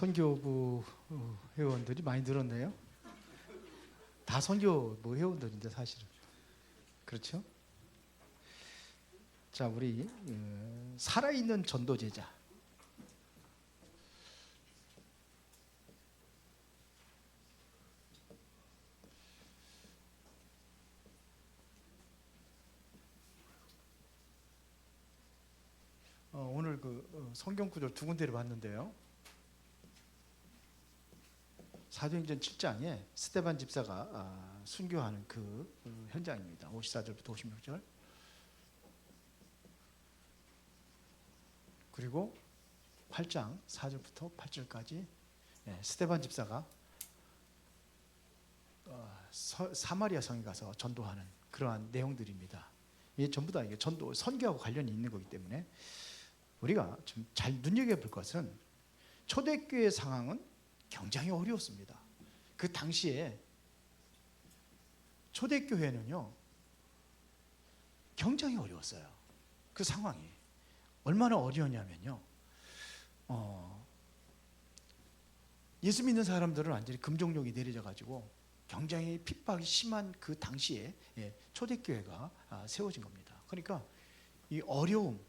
선교부 회원들이 많이 늘었네요. 다 선교부 회원들인데 사실은. 그렇죠? 자, 우리 살아있는 전도제자. 오늘 성경 구절 두 군데를 봤는데요. 사도행전 7장에 스데반 집사가 순교하는 그 현장입니다. 54절부터 56절. 그리고 8장 4절부터 8절까지 스데반 집사가 사마리아 성에 가서 전도하는 그러한 내용들입니다. 이게 전부 다 이게 전도 선교하고 관련이 있는 거기 때문에 우리가 좀 잘 눈여겨볼 것은 초대교회 상황은 굉장히 어려웠습니다. 그 당시에 초대교회는요 굉장히 어려웠어요. 그 상황이 얼마나 어려웠냐면요, 예수 믿는 사람들은 완전히 금종록이 내려져 가지고 굉장히 핍박이 심한 그 당시에 초대교회가 세워진 겁니다. 그러니까 이 어려움,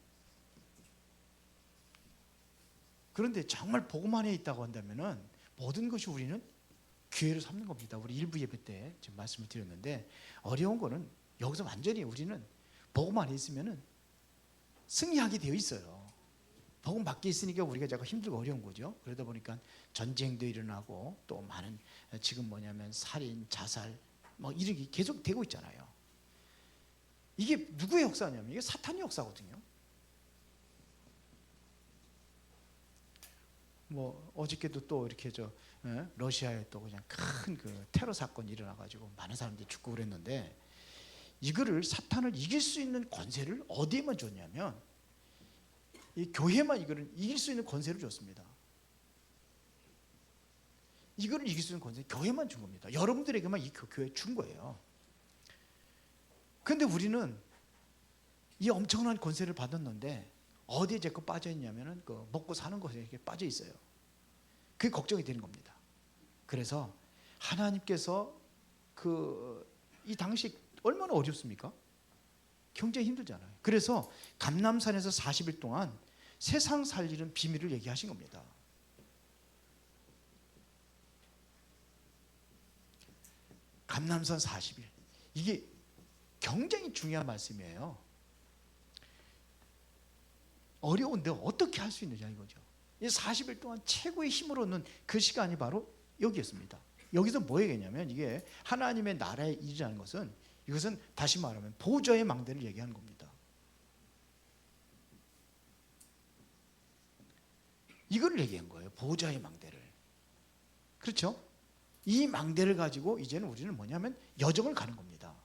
그런데 정말 복음 안에 있다고 한다면은 모든 것이 우리는 기회로 삼는 겁니다. 우리 일부 예배 때 지금 말씀을 드렸는데, 어려운 거는 여기서 완전히 우리는 복음 안에 있으면은 승리하게 되어 있어요. 복음 밖에 있으니까 우리가 자꾸 힘들고 어려운 거죠. 그러다 보니까 전쟁도 일어나고 또 많은 지금 뭐냐면 살인, 자살 뭐 이런 게 계속 되고 있잖아요. 이게 누구의 역사냐면 이게 사탄의 역사거든요. 뭐 어저께도 또 이렇게 러시아에 또 그냥 큰 그 테러 사건이 일어나가지고 많은 사람들이 죽고 그랬는데, 이거를 사탄을 이길 수 있는 권세를 어디에만 줬냐면 이 교회만 이거를 이길 수 있는 권세를 줬습니다. 이거를 이길 수 있는 권세 교회만 준 겁니다. 여러분들에게만 이 교회 준 거예요. 그런데 우리는 이 엄청난 권세를 받았는데 어디에 자꾸 빠져 있냐면은 그 먹고 사는 것에 이렇게 빠져 있어요. 그게 걱정이 되는 겁니다. 그래서 하나님께서 이 당시 얼마나 어렵습니까? 굉장히 힘들잖아요. 그래서 감람산에서 40일 동안 세상 살리는 비밀을 얘기하신 겁니다. 감람산 40일. 이게 굉장히 중요한 말씀이에요. 어려운데 어떻게 할 수 있느냐 이거죠. 이 40일 동안 최고의 힘을 얻는 그 시간이 바로 여기였습니다. 여기서 뭐 얘기냐면 이게 하나님의 나라에 이르라는 것은, 이것은 다시 말하면 보좌의 망대를 얘기하는 겁니다. 이걸 얘기한 거예요. 보좌의 망대를. 그렇죠? 이 망대를 가지고 이제는 우리는 뭐냐면 여정을 가는 겁니다.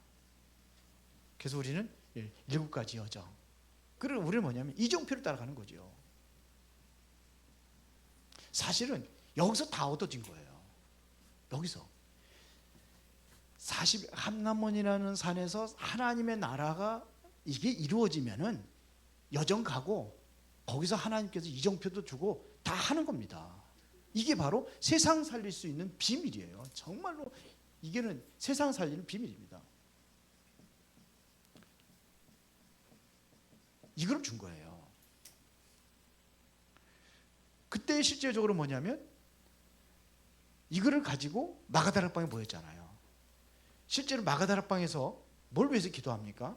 그래서 우리는 7가지 여정. 그리고 우리는 뭐냐면 이정표를 따라가는 거죠. 사실은 여기서 다 얻어진 거예요. 여기서 40함남원이라는 산에서 하나님의 나라가 이게 이루어지면은 여정 가고 거기서 하나님께서 이정표도 주고 다 하는 겁니다. 이게 바로 세상 살릴 수 있는 비밀이에요. 정말로 이게는 세상 살리는 비밀입니다. 이걸 준 거예요. 그때 실제적으로 뭐냐면 이거를 가지고 마가다락방에 모였잖아요. 실제로 마가다락방에서 뭘 위해서 기도합니까?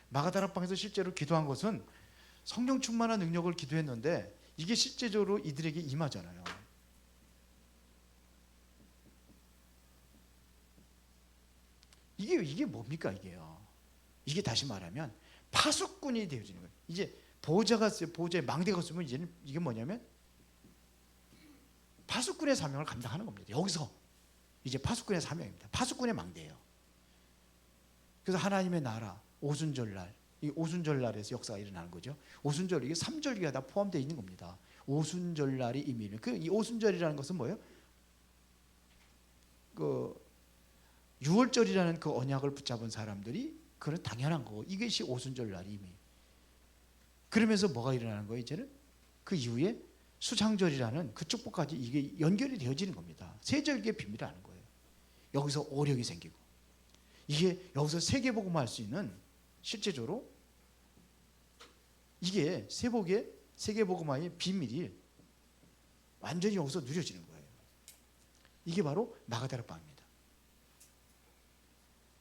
마가다락방에서 실제로 기도한 것은 성령 충만한 능력을 기도했는데 이게 실제적으로 이들에게 임하잖아요. 이게 뭡니까 이게요? 이게 다시 말하면 파수꾼이 되어지는 거예요. 이제 보호자의 망대가 쓰면 이제는 이게 뭐냐면 파수꾼의 사명을 감당하는 겁니다. 여기서 이제 파수꾼의 사명입니다. 파수꾼의 망대예요. 그래서 하나님의 나라, 오순절날, 이 오순절날에서 역사가 일어나는 거죠. 오순절, 이게 3절기가 다 포함되어 있는 겁니다. 오순절날이 의미는 이 오순절이라는 것은 뭐예요? 6월절이라는 그 언약을 붙잡은 사람들이 그건 당연한 거고, 이것이 오순절날 이미. 그러면서 뭐가 일어나는 거예요? 이제는 그 이후에 수장절이라는 그 축복까지 이게 연결이 되어지는 겁니다. 세절기의 비밀이라는 거예요. 여기서 오력이 생기고, 이게 여기서 세계복음화 할 수 있는, 실제적으로 이게 세계복음화의 비밀이 완전히 여기서 누려지는 거예요. 이게 바로 마가다락 방입니다.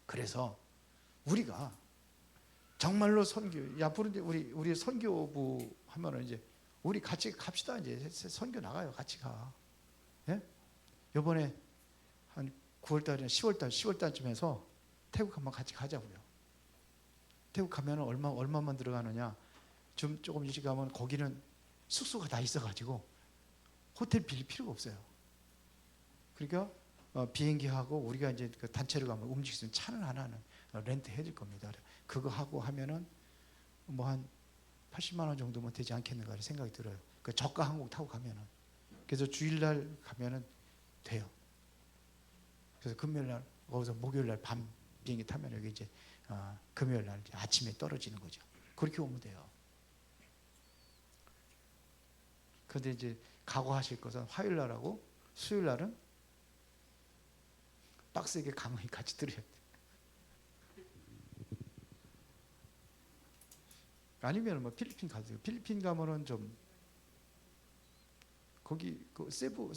그래서 우리가 정말로 선교, 앞으로 우리 선교부 하면은 이제 우리 같이 갑시다. 이제 선교 나가요. 같이 가. 예? 이번에 한 9월달이나 10월달쯤 해서 태국 한번 같이 가자고요. 태국 가면은 얼마만 들어가느냐? 좀 조금 일찍 가면 거기는 숙소가 다 있어가지고 호텔 빌릴 필요가 없어요. 그러니까 비행기하고 우리가 이제 그 단체로 가면 움직일 수 있는 차는 하나는 렌트 해줄 겁니다. 그거 하고 하면은 뭐 한 80만 원 정도면 되지 않겠는가 생각이 들어요. 그 저가 항공 타고 가면은. 그래서 주일날 가면은 돼요. 그래서 금요일날 거기서 목요일날 밤 비행기 타면 여기 이제 금요일날 아침에 떨어지는 거죠. 그렇게 오면 돼요. 그런데 이제 각오하실 것은 화요일날하고 수요일날은 빡세게 강의 같이 들어야 돼. 아니면 뭐 필리핀 가세요. 필리핀 가면은 좀 거기 그 세부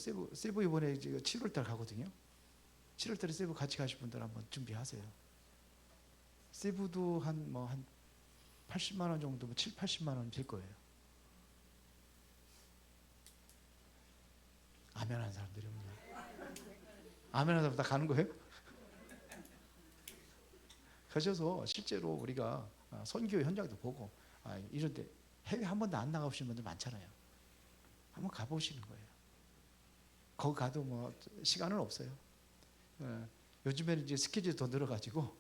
이번에 7월달 가거든요. 7월달에 세부 같이 가실 분들 한번 준비하세요. 세부도 한 80만 원 정도, 7, 80만 원 될 거예요. 아멘 하는 사람들이 없냐? 아멘 하는 사람 다 가는 거예요? 가셔서 실제로 우리가 선교 현장도 보고 이런데 해외 한 번도 안 나가보신 분들 많잖아요. 한번 가보시는 거예요. 거기 가도 뭐 시간은 없어요. 요즘에는 이제 스케줄이 더 늘어가지고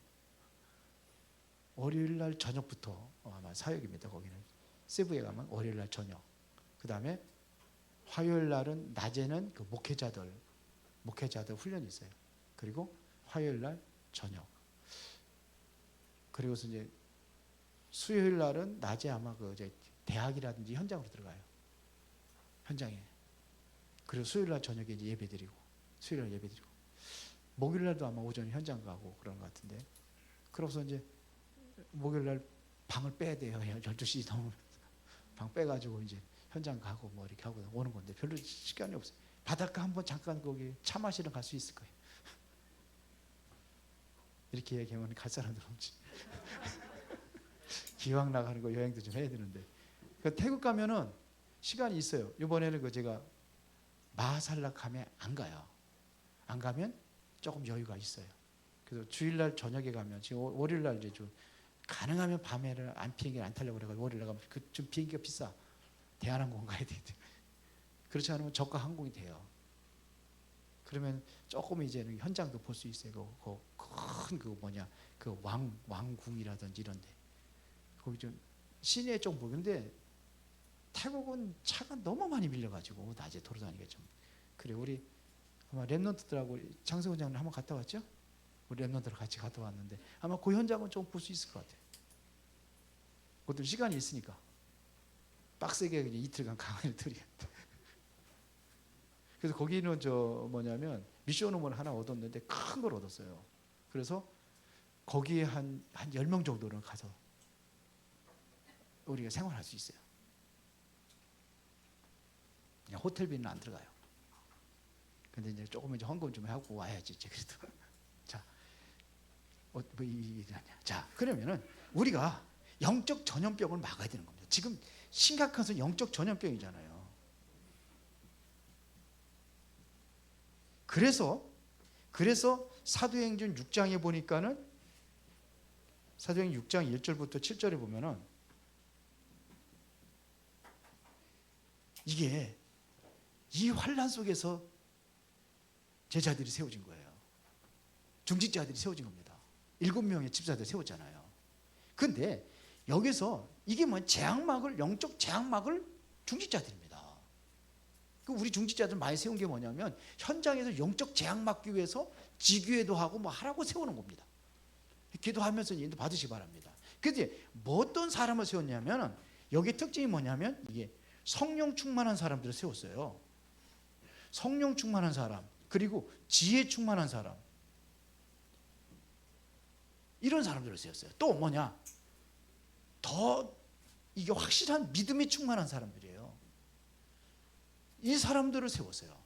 월요일날 저녁부터 아마 사역입니다. 거기는 세부에 가면 월요일날 저녁. 그 다음에 화요일날은 낮에는 그 목회자들 훈련이 있어요. 그리고 화요일날 저녁. 그리고서 이제 수요일날은 낮에 아마 그 대학이라든지 현장으로 들어가요. 현장에. 그리고 수요일날 저녁에 이제 예배드리고, 수요일날 예배드리고, 목요일날도 아마 오전에 현장 가고 그런 것 같은데. 그러고서 이제 목요일날 방을 빼야 돼요. 12시 넘으면 방 빼가지고 이제 현장 가고 뭐 이렇게 하고 오는 건데 별로 시간이 없어요. 바닷가 한번 잠깐 거기 차 마시러 갈 수 있을 거예요. 이렇게 얘기하면 갈 사람들 없지. 기왕 나가는 거 여행도 좀 해야 되는데. 그러니까 태국 가면은 시간이 있어요. 이번에는 그 제가 마살라 가면 안 가요. 안 가면 조금 여유가 있어요. 그래서 주일날 저녁에 가면 지금 월요일날 이제 좀 가능하면 밤에는 비행기를 안 타려고 그래가지고 월요일날 가면 좀 비행기가 비싸. 대한항공 가야 돼. 그렇지 않으면 저가 항공이 돼요. 그러면 조금 이제는 현장도 볼 수 있어요. 그 왕궁이라든지 이런데 거기 좀 시내 쪽 보는데 태국은 차가 너무 많이 밀려가지고 낮에 돌아다니기가 좀 그래. 우리 아마 랩런트들하고 장성훈 장님 한번 갔다 왔죠? 우리 랩런트랑 같이 갔다 왔는데 아마 그 현장은 좀 볼 수 있을 것 같아요. 그것도 시간이 있으니까 빡세게 그냥 이틀간 강의를 드려야 돼. 그래서 거기는 뭐냐면 미션홈을 하나 얻었는데 큰 걸 얻었어요. 그래서 거기에 한 10명 정도는 가서 우리가 생활할 수 있어요. 그냥 호텔비는 안 들어가요. 근데 이제 조금 이제 헌금 좀 하고 와야지 이제 그래도. 자, 자, 그러면은 우리가 영적 전염병을 막아야 되는 겁니다. 지금 심각한 것은 영적 전염병이잖아요. 그래서 사도행전 6장에 보니까는 사도행전 6장 1절부터 7절에 보면은 이게 이 환란 속에서 제자들이 세워진 거예요. 중직자들이 세워진 겁니다. 7명의 집사들 세웠잖아요. 그런데 여기서 이게 뭐 영적 재앙막을 중직자들입니다. 우리 중직자들 많이 세운 게 뭐냐면 현장에서 영적 재앙 막기 위해서 지교회도 하고 뭐 하라고 세우는 겁니다. 기도하면서 인도 받으시기 바랍니다. 그런데 뭐 어떤 사람을 세웠냐면 여기 특징이 뭐냐면 이게 성령 충만한 사람들을 세웠어요. 성령 충만한 사람, 그리고 지혜 충만한 사람, 이런 사람들을 세웠어요. 또 뭐냐? 더 이게 확실한 믿음이 충만한 사람들이에요. 이 사람들을 세웠어요.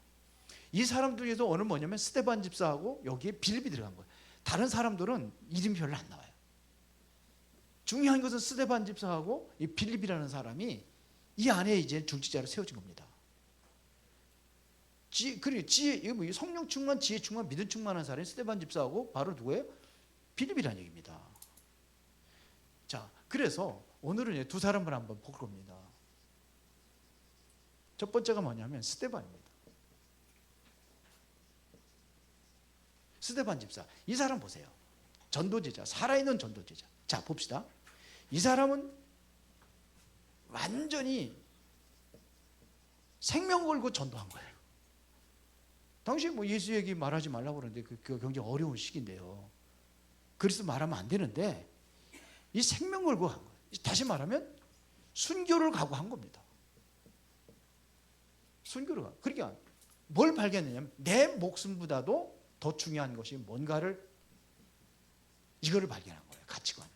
이 사람들 중에서 오늘 뭐냐면 스데반 집사하고 여기에 빌립이 들어간 거예요. 다른 사람들은 이름이 별로 안 나와요. 중요한 것은 스데반 집사하고 이 빌립이라는 사람이 이 안에 이제 중직자로 세워진 겁니다. 그리고 지혜, 성령 충만, 지혜 충만, 믿음 충만한 사람이 스데반 집사하고 바로 누구예요? 빌립이라는 얘기입니다. 자, 그래서 오늘은 두 사람을 한번 볼 겁니다. 첫 번째가 뭐냐면 스데반입니다. 스데반 집사, 이 사람 보세요. 전도제자, 살아있는 전도제자. 자, 봅시다. 이 사람은 완전히 생명 걸고 전도한 거예요. 당시 뭐 예수 얘기 말하지 말라고 그러는데 그 굉장히 어려운 시기인데요. 그래서 말하면 안 되는데 이 생명 걸고 한 거예요. 다시 말하면 순교를 각오한 겁니다. 순교를 각오. 그러니까 뭘 발견했냐면 내 목숨보다도 더 중요한 것이 뭔가를, 이거를 발견한 거예요. 가치관을.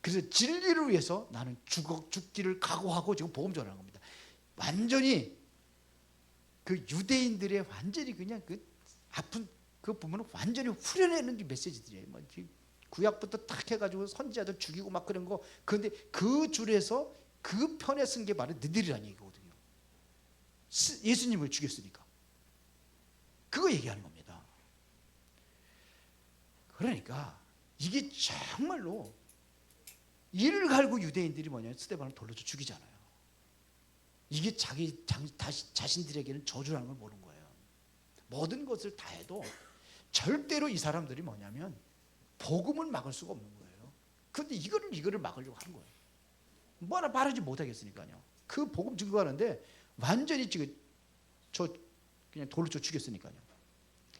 그래서 진리를 위해서 나는 죽기를 각오하고 지금 복음 전하는 겁니다. 완전히 그 유대인들의 완전히 그냥 그 아픈 그 보면 완전히 후련해는 메시지들이에요. 뭐 구약부터 딱 해가지고 선지자들 죽이고 막 그런 거. 그런데 그 줄에서 그 편에 쓴 게 바로 너희들이라는 얘기거든요. 예수님을 죽였으니까. 그거 얘기하는 겁니다. 그러니까 이게 정말로 이를 갈고 유대인들이 뭐냐면 스데반을 돌로 죽이잖아요. 이게 자신들에게는 저주라는 걸 모르는 거예요. 모든 것을 다 해도 절대로 이 사람들이 뭐냐면 복음을 막을 수가 없는 거예요. 그런데 이거를 막으려고 하는 거예요. 뭐 하나 바르지 못하겠으니까요. 그 복음 증거하는데 완전히 지금 그냥 돌로 죽였으니까요.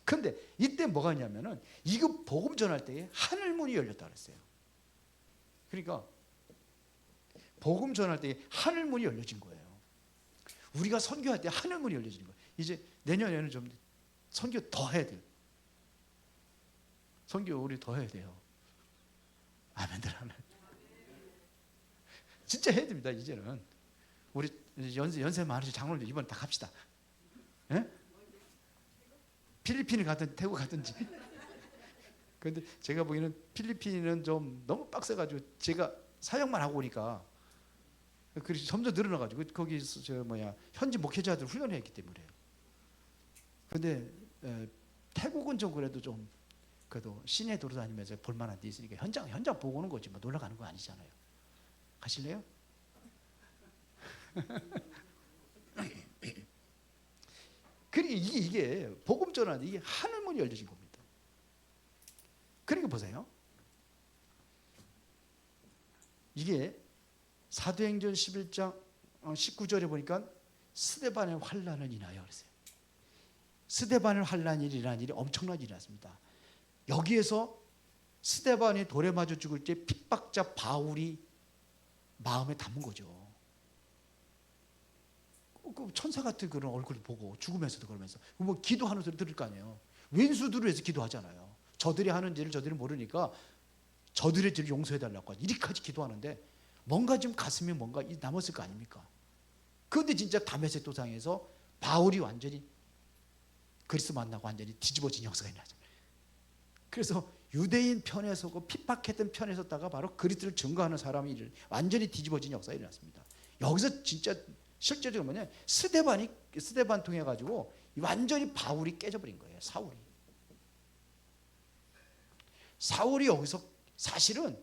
그런데 이때 뭐가 있냐면은 이거 복음 전할 때에 하늘문이 열렸다 그랬어요. 그러니까 복음 전할 때에 하늘문이 열려진 거예요. 우리가 선교할 때 하늘문이 열려지는 거예요. 이제 내년에는 좀 선교 더 해야 돼요. 선교 우리 더 해야 돼요. 아멘들 아멘. 진짜 해야 됩니다. 이제는 우리 연세 많으신 장로님들 이번에 다 갑시다. 예? 필리핀을 가든 태국 가든지. 그런데 제가 보기에는 필리핀은 좀 너무 빡세가지고 제가 사역만 하고 오니까 그래서 점점 늘어나가지고 거기서 현지 목회자들 훈련했기 때문에요. 그런데 태국은 좀 그래도 좀 그래도 시내 돌아다니면서 볼만한 데 있으니까 현장 보고 오는 거지 뭐 놀러 가는 거 아니잖아요. 가실래요? 그러니까 이게 복음 전하는데 이게 하늘문이 열려진 겁니다. 그러니까 보세요. 이게 사도행전 11장 19절에 보니까 스데반의 환난을 인하여 그랬어요. 스데반의 환난이 일어난 일이 엄청난 일이 났습니다. 여기에서 스데반이 돌에 맞아 죽을 때 핍박자 바울이 마음에 담은 거죠. 그 천사 같은 그런 얼굴을 보고 죽으면서도 그러면서 뭐 기도하는 소리 들을 거 아니에요. 왼수들을 위해서 기도하잖아요. 저들이 하는 죄를 저들이 모르니까 저들의 죄를 용서해달라고 이리까지 기도하는데 뭔가 좀 가슴에 뭔가 남았을 거 아닙니까? 그런데 진짜 다메섹 도상에서 바울이 완전히 그리스도 만나고 완전히 뒤집어진 역사가 일어나잖아요. 그래서 유대인 편에 서고 핍박했던 편에 섰다가 바로 그리스도를 증거하는 사람이 완전히 뒤집어진 역사가 일어났습니다. 여기서 진짜 실제적으로 뭐냐, 스데반 통해 가지고 완전히 바울이 깨져버린 거예요. 사울이 여기서 사실은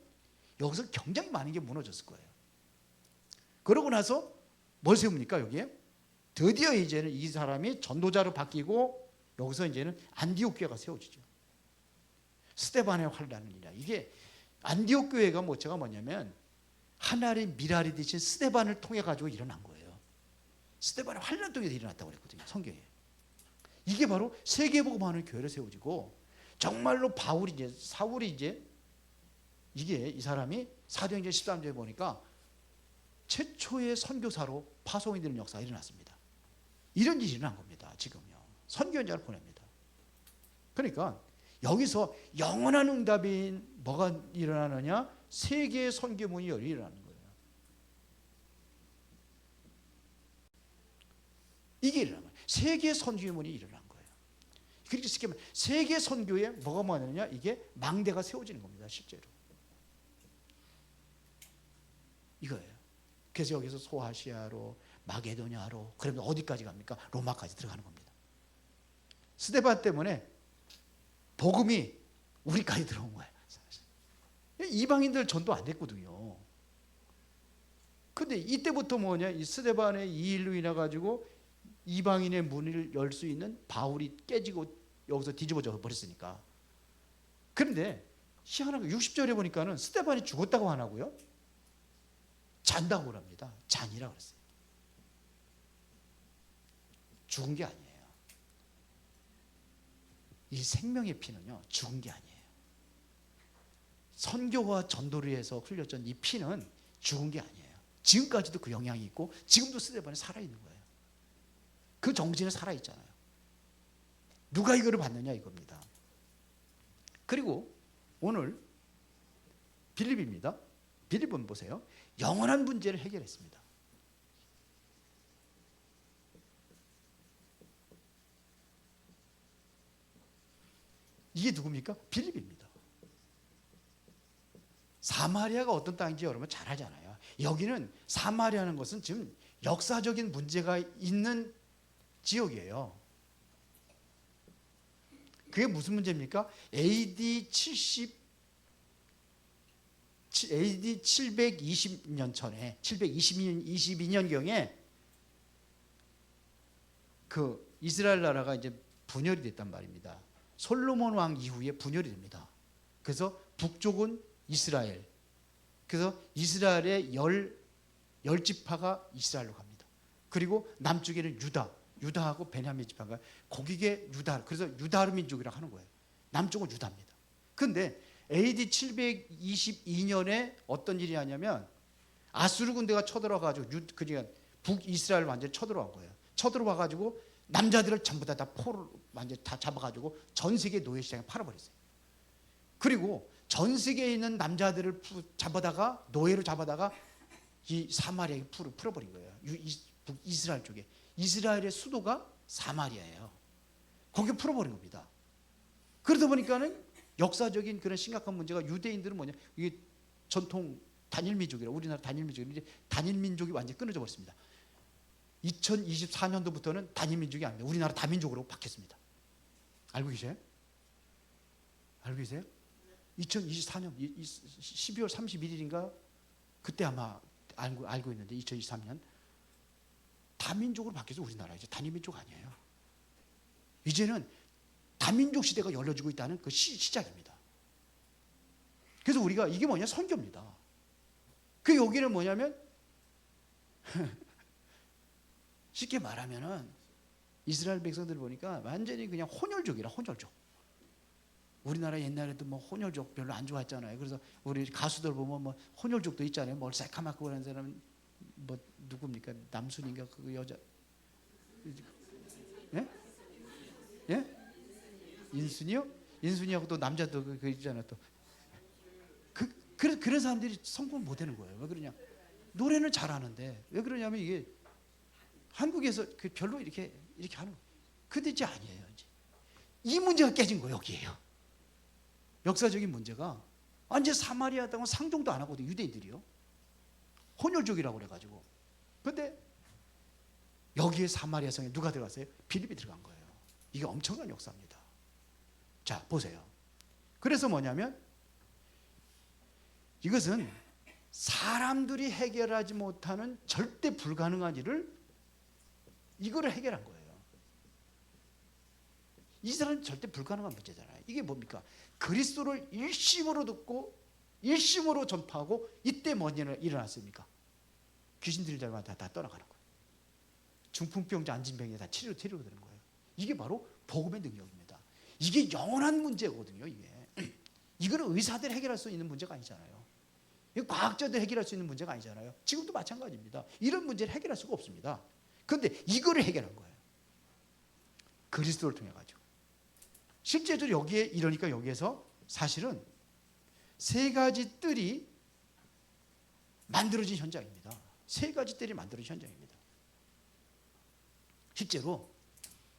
여기서 굉장히 많은 게 무너졌을 거예요. 그러고 나서 뭘 세웁니까? 여기에 드디어 이제는 이 사람이 전도자로 바뀌고 여기서 이제는 안디옥 교회가 세워지죠. 스데반의 환란이라. 이게 안디옥 교회가 제가 뭐냐면 하나의 미랄이 되신 스데반을 통해 가지고 일어난 거예요. 스데반의 환란 통해서 일어났다고 그랬거든요. 성경에. 이게 바로 세계복음하는 교회를 세워지고 정말로 사울이 이제 이게 이 사람이 사도행전 13절에 보니까 최초의 선교사로 파송이 되는 역사가 일어났습니다. 이런 일이 일어난 겁니다. 지금요. 선교연자를 보냅니다. 그러니까 여기서 영원한 응답인 뭐가 일어나느냐? 세계의 선교문이 일어나는 거예요. 이게 일어난 거예요. 세계의 선교문이 일어난 거예요. 그렇게 쉽게 말하면 세계 선교에 뭐가 뭐냐냐? 이게 망대가 세워지는 겁니다. 실제로. 이거예요. 그래서 여기서 소아시아로 마게도냐로 그러면 어디까지 갑니까? 로마까지 들어가는 겁니다. 스데반 때문에 복음이 우리까지 들어온 거예요. 이방인들 전도 안 됐거든요. 근데 이때부터 뭐냐? 이 스데반의 이 일로 인해 가지고 이방인의 문을 열 수 있는 바울이 깨지고 여기서 뒤집어져 버렸으니까. 그런데 희한한 거 60절에 보니까는 스데반이 죽었다고 안 하고요. 잔다고 그럽니다. 잔이라고 그랬어요. 죽은 게 아니에요. 이 생명의 피는요, 죽은 게 아니에요. 선교와 전도를 위해서 흘렸던 이 피는 죽은 게 아니에요. 지금까지도 그 영향이 있고 지금도 스데반에 살아있는 거예요. 그 정신에 살아있잖아요. 누가 이거를 받느냐 이겁니다. 그리고 오늘 빌립입니다. 빌립은 보세요. 영원한 문제를 해결했습니다. 이게 누굽니까? 빌립입니다. 사마리아가 어떤 땅인지 여러분 잘 알잖아요. 여기는 사마리아라는 것은 지금 역사적인 문제가 있는 지역이에요. 그게 무슨 문제입니까? AD 720년 전에 722년경에 그 이스라엘 나라가 이제 분열이 됐단 말입니다. 솔로몬 왕 이후에 분열이 됩니다. 그래서 북쪽은 이스라엘. 그래서 이스라엘의 열 지파가 이스라엘로 갑니다. 그리고 남쪽에는 유다하고 베냐민 지파가 거기에 유다. 그래서 유다르 민족이라고 하는 거예요. 남쪽은 유다입니다. 그런데 AD 722년에 어떤 일이 하냐면 아수르 군대가 쳐들어와 가지고 그러니까 북이스라엘 완전히 쳐들어온 거예요. 쳐들어와 가지고 남자들을 전부 다 포를 완전히 다 잡아 가지고 전 세계 노예 시장에 팔아 버렸어요. 그리고 전 세계에 있는 남자들을 잡아다가 노예로 잡아다가 이 사마리아에 풀어 버린 거예요. 북이스라엘 쪽에. 이스라엘의 수도가 사마리아예요. 거기에 풀어 버린 겁니다. 그러다 보니까는 역사적인 그런 심각한 문제가 유대인들은 뭐냐? 이게 전통 단일 민족이라 우리나라 단일 민족인데 단일 민족이 완전히 끊어져 버렸습니다. 2024년도부터는 단일 민족이 아닙니다. 우리나라 다민족으로 바뀌었습니다. 알고 계세요? 알고 계세요? 2024년 12월 31일인가 그때 아마 알고 있는데 2023년 다민족으로 바뀌어서 우리나라 이제 단일 민족 아니에요. 이제는 다민족 시대가 열려지고 있다는 그 시작입니다. 그래서 우리가 이게 뭐냐? 선교입니다. 그 여기는 뭐냐면 쉽게 말하면은 이스라엘 백성들 보니까 완전히 그냥 혼혈족이라 혼혈족. 우리나라 옛날에도 뭐 혼혈족 별로 안 좋아했잖아요. 그래서 우리 가수들 보면 뭐 혼혈족도 있잖아요. 뭘 새카맣고 그런 사람은 뭐 누굽니까? 남순인가 그 여자? 예? 예? 인순이요? 인순이하고 또 남자도 그 있잖아 또. 그런 사람들이 성공 못 되는 거예요. 왜 그러냐? 노래는 잘하는데 왜 그러냐면 이게 한국에서 그 별로 이렇게 하는 거예요. 근데 이제 아니에요. 이제 이 문제가 깨진 거예요. 여기에요. 역사적인 문제가 완전 사마리아 땅은 상종도 안 하거든요. 유대인들이요. 혼혈족이라고 그래가지고. 근데 여기에 사마리아 성에 누가 들어갔어요? 빌립이 들어간 거예요. 이게 엄청난 역사입니다. 자, 보세요. 그래서 뭐냐면 이것은 사람들이 해결하지 못하는 절대 불가능한 일을 이거를 해결한 거예요. 이스라엘은 절대 불가능한 문제잖아요. 이게 뭡니까? 그리스도를 일심으로 듣고 일심으로 전파하고 이때 뭔 일이 일어났습니까? 귀신 들린 자마다 다 떠나가는 거예요. 중풍병자 안진병이 다 치료가 되는 거예요. 이게 바로 복음의 능력입니다. 이게 영원한 문제거든요. 이거는 의사들이 해결할 수 있는 문제가 아니잖아요. 이 과학자들 해결할 수 있는 문제가 아니잖아요. 지금도 마찬가지입니다. 이런 문제를 해결할 수가 없습니다. 그런데 이거를 해결한 거예요. 그리스도를 통해 가지고. 실제로 여기에 이러니까 여기에서 사실은 세 가지 뜰이 만들어진 현장입니다. 세 가지 뜰이 만들어진 현장입니다. 실제로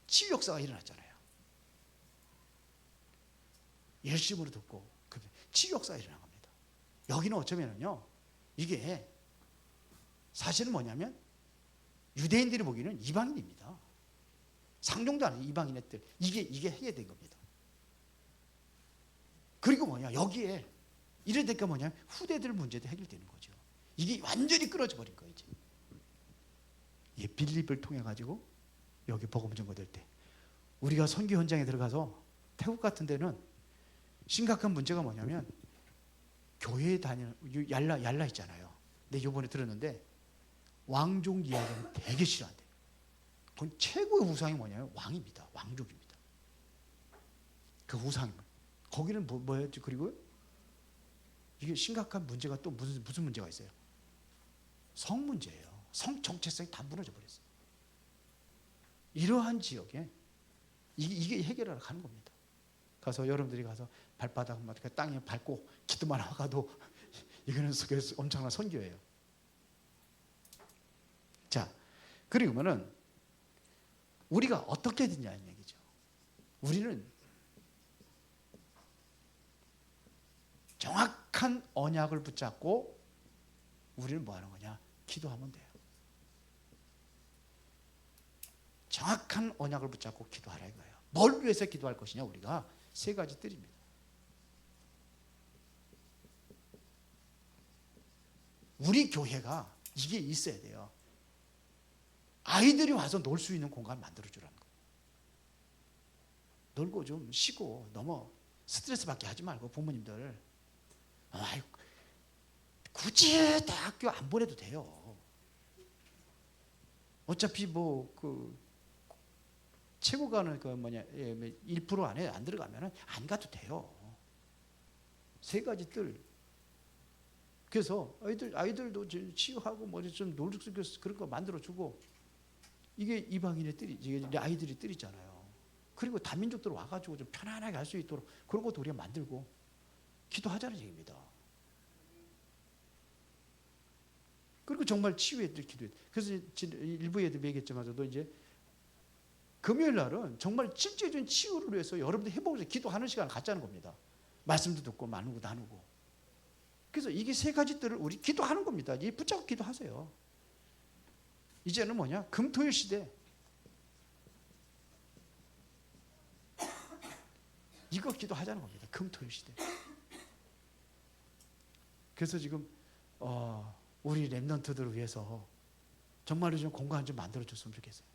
치유 역사가 일어났잖아요. 열심으로 듣고 치유 역사가 일어난 겁니다. 여기는 어쩌면요, 이게 사실은 뭐냐면 유대인들이 보기에는 이방인입니다. 상종도 아니에요. 이방인의 뜰. 이게 해결된 겁니다. 그리고 뭐냐, 여기에 이래되니까 뭐냐면 후대들 문제도 해결되는 거죠. 이게 완전히 끊어져 버린 거예요. 이제 이 빌립을 통해 가지고 여기 복음 전거될 때 우리가 선교 현장에 들어가서 태국 같은 데는 심각한 문제가 뭐냐면 교회에 다니는 얄라 있잖아요. 근데 이번에 들었는데 왕족 이야기는 되게 싫어한대요. 그건 최고의 우상이 뭐냐면 왕입니다. 왕족입니다. 그 우상이 거기는 뭐였지? 그리고 이게 심각한 문제가 또 무슨 문제가 있어요? 성 문제예요. 성 정체성이 다 무너져 버렸어요. 이러한 지역에 이게 해결하러 가는 겁니다. 가서 여러분들이 가서 발바닥 막 땅에 밟고 기도만 하가도 이거는 엄청난 선교예요. 자, 그러면은 우리가 어떻게 되냐는 얘기죠. 우리는 정확한 언약을 붙잡고 우리는 뭐 하는 거냐? 기도하면 돼요. 정확한 언약을 붙잡고 기도하라 이거예요. 뭘 위해서 기도할 것이냐? 우리가 세 가지 뜰입니다. 우리 교회가 이게 있어야 돼요. 아이들이 와서 놀 수 있는 공간 만들어주라는 거예요. 놀고 좀 쉬고 너무 스트레스 받게 하지 말고 부모님들 굳이 대학교 안 보내도 돼요. 어차피 최고 가는 1% 안에 안 들어가면 안 가도 돼요. 세 가지 뜰. 그래서 아이들도 치유하고 좀 놀 수 있게 그런 거 만들어주고 이게 이방인의 뜰이, 이게 아이들이 뜰이잖아요. 그리고 다민족들 와가지고 좀 편안하게 할 수 있도록 그런 것도 우리가 만들고 기도하자는 얘기입니다. 그리고 정말 치유에 뜰 기도해. 그래서 일부에도 얘기했지만서도 이제 금요일 날은 정말 실제적인 치유를 위해서 여러분들 회복을 기도하는 시간을 갖자는 겁니다. 말씀도 듣고 나누고. 그래서 이게 세 가지 뜰을 우리 기도하는 겁니다. 이 붙잡고 기도하세요. 이제는 뭐냐? 금토일 시대. 이거 기도하자는 겁니다. 금토일 시대. 그래서 지금 우리 렘넌트들을 위해서 정말로 좀 공간 좀 만들어줬으면 좋겠어요.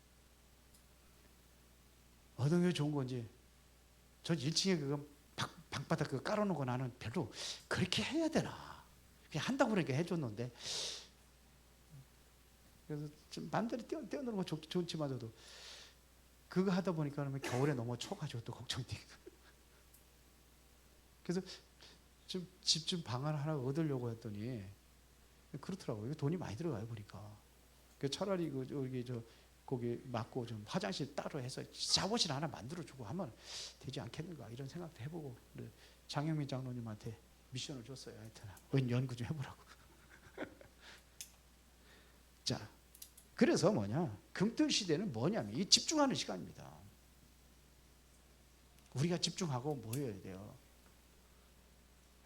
어떤 게 좋은 건지 전 1층에 그거 방바닥 그거 깔아놓고 나는 별로 그렇게 해야 되나 그냥 한다고 그러니까 해줬는데 그래서 좀 마음대로 떼어놓는 거 좋지만서도 그거 하다 보니까 겨울에 너무 추워가지고 또 걱정되고 그래서 좀 집 좀 방 하나 얻으려고 했더니 그렇더라고요. 돈이 많이 들어가요 보니까. 차라리 거기 맞고 좀 화장실 따로 해서 샤워실 하나 만들어주고 하면 되지 않겠는가 이런 생각도 해보고 장영민 장로님한테 미션을 줬어요. 하여튼 연구 좀 해보라고. 자, 그래서 금토일 시대는 뭐냐면 이 집중하는 시간입니다. 우리가 집중하고 뭐 해야 돼요?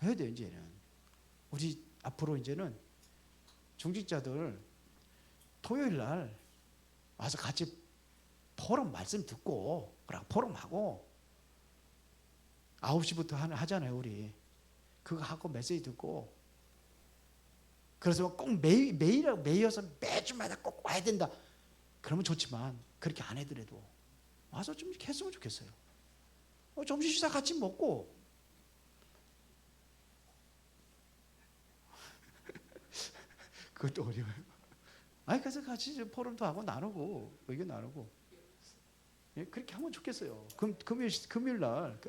해야 돼요. 이제는 우리 앞으로 이제는 중직자들 토요일 날 와서 같이 포럼 말씀 듣고 포럼하고 9시부터 하잖아요. 우리 그거 하고 메시지 듣고 그래서 꼭 매여서 매주마다 꼭 와야 된다 그러면 좋지만 그렇게 안 해더라도 와서 좀 이렇게 했으면 좋겠어요. 점심 식사 같이 먹고 그것도 어려워요. 그래서 같이 포럼도 하고 나누고 의견 나누고 그렇게 하면 좋겠어요. 금요일 날,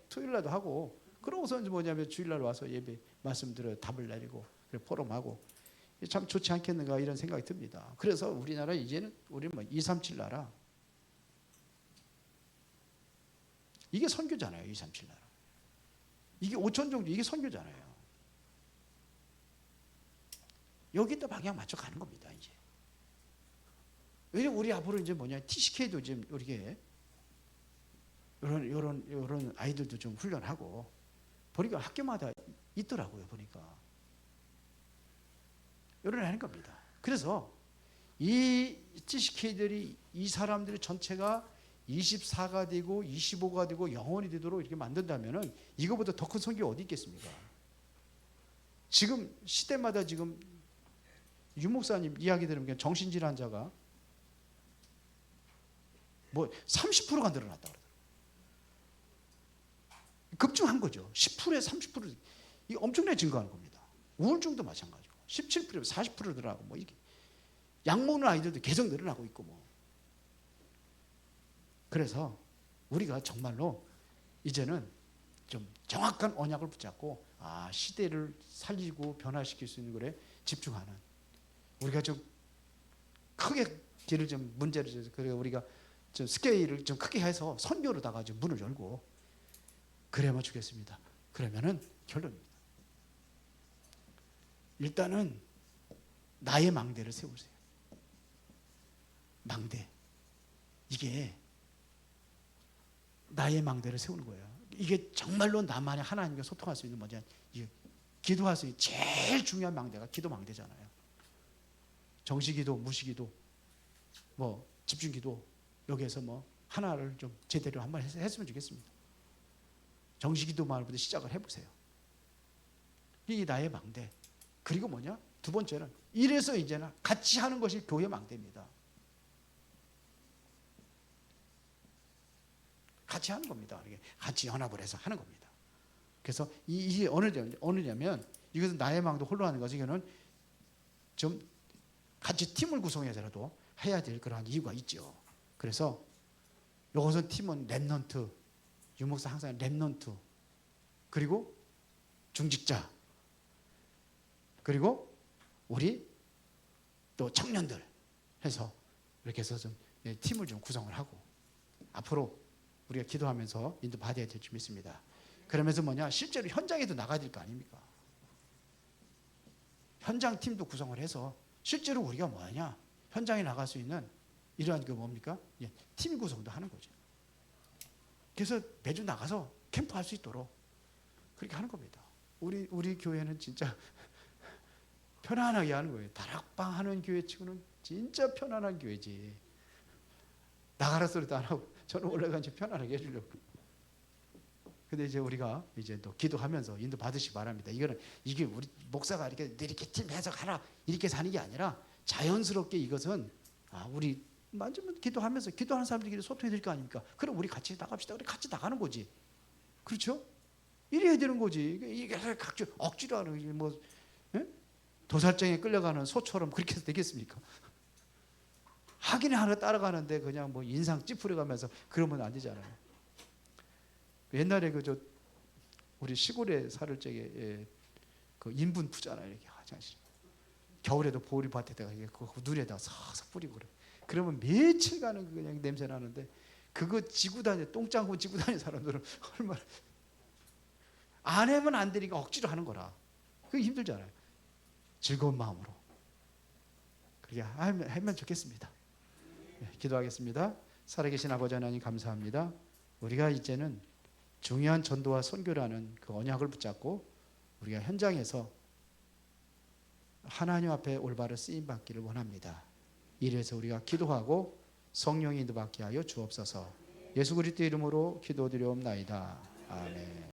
토요일 날도 하고 그러고서 뭐냐면 주일 날 와서 예배 말씀 들어 답을 내리고 포럼하고 참 좋지 않겠는가 이런 생각이 듭니다. 그래서 우리나라 이제는 우리는 뭐 237 나라 이게 선교잖아요. 237 나라 이게 5천 종류 이게 선교잖아요. 여기다 방향 맞춰 가는 겁니다. 이제 왜냐면 우리 앞으로 이제 뭐냐 TCK도 지금 이렇게 이런 아이들도 좀 훈련하고 보니까 학교마다 있더라고요. 보니까 이런 하는 겁니다. 그래서 이 TCK들이 이 사람들의 전체가 24가 되고 25가 되고 영원히 되도록 이렇게 만든다면은 이거보다 더 큰 선교 어디 있겠습니까? 지금 시대마다 지금 유 목사님 이야기 들으면 정신질환자가 뭐 30%가 늘어났다 그러더라고요. 급증한 거죠. 10%에 30% 이 엄청나게 증가하는 겁니다. 우울증도 마찬가지고 17% 40% 늘어나고 뭐 이렇게 약 먹는 아이들도 계속 늘어나고 있고 뭐. 그래서 우리가 정말로 이제는 좀 정확한 언약을 붙잡고 시대를 살리고 변화시킬 수 있는 것에 집중하는 우리가 좀 크게 길을 좀 문제를 줘서 그래 우리가 좀 스케일을 좀 크게 해서 선교로다가 좀 문을 열고 그래야만 주겠습니다. 그러면은 결론입니다. 일단은 나의 망대를 세우세요. 망대 이게 나의 망대를 세우는 거예요. 이게 정말로 나만의 하나님과 소통할 수 있는 뭐냐 이게 기도할 수 있는 제일 중요한 망대가 기도 망대잖아요. 정시기도, 무시기도, 뭐 집중기도 여기에서 뭐 하나를 좀 제대로 한번 했으면 좋겠습니다. 정시기도만부터 시작을 해보세요. 이게 나의 망대. 그리고 뭐냐? 두 번째는 이래서 이제는 같이 하는 것이 교회 망대입니다. 같이 하는 겁니다. 같이 연합을 해서 하는 겁니다. 그래서 이게 어느냐면 이것은 나의 망도 홀로 하는 것이 이거는 좀 같이 팀을 구성해서라도 해야 될 그러한 이유가 있죠. 그래서 이것은 팀은 렘넌트, 유목사 항상 렘넌트, 그리고 중직자, 그리고 우리 또 청년들 해서 이렇게 해서 좀 팀을 좀 구성을 하고 앞으로 우리가 기도하면서 인도 받아야 될 줄 믿습니다. 그러면서 뭐냐 실제로 현장에도 나가야 될 거 아닙니까? 현장 팀도 구성을 해서 실제로 우리가 뭐냐 현장에 나갈 수 있는 이러한 그 뭡니까? 팀 구성도 하는 거죠. 그래서 매주 나가서 캠프 할 수 있도록 그렇게 하는 겁니다. 우리 교회는 진짜 편안하게 하는 거예요. 다락방 하는 교회 치고는 진짜 편안한 교회지. 나가라 소리도 안 하고 저는 올라가 이제 편안하게 해주려고. 근데 이제 우리가 이제 또 기도하면서 인도 받으시 바랍니다. 이게 우리 목사가 이렇게 팀 해석하라 이렇게 사는 게 아니라 자연스럽게 이것은 우리 만지면 기도하면서 기도하는 사람들끼리 소통해야 될 거 아닙니까? 그럼 우리 같이 나갑시다. 우리 같이 나가는 거지. 그렇죠? 이래야 되는 거지. 이게 각주 억지로 하는 뭐 도살장에 끌려가는 소처럼 그렇게 해서 되겠습니까? 하기는 하나 따라가는데 그냥 뭐 인상 찌푸려가면서 그러면 안 되잖아요. 옛날에 우리 시골에 살을 적에 그 인분 푸잖아요. 이렇게 화장실. 겨울에도 보리밭에다가 그 눈에다가 싹싹 뿌리고 그래. 그러면 며칠간은 그냥 냄새 나는데 그거 지고 다녀 똥장구 지고 다니는 사람들은 얼마나 안 하면 안 되니까 억지로 하는 거라. 그게 힘들잖아요. 즐거운 마음으로 그렇게 하면 좋겠습니다. 기도하겠습니다. 살아계신 아버지 하나님 감사합니다. 우리가 이제는 중요한 전도와 선교라는 그 언약을 붙잡고 우리가 현장에서 하나님 앞에 올바로 쓰임 받기를 원합니다. 이래서 우리가 기도하고 성령이 인도받게 하여 주옵소서. 예수 그리스도 이름으로 기도드리옵나이다. 아멘.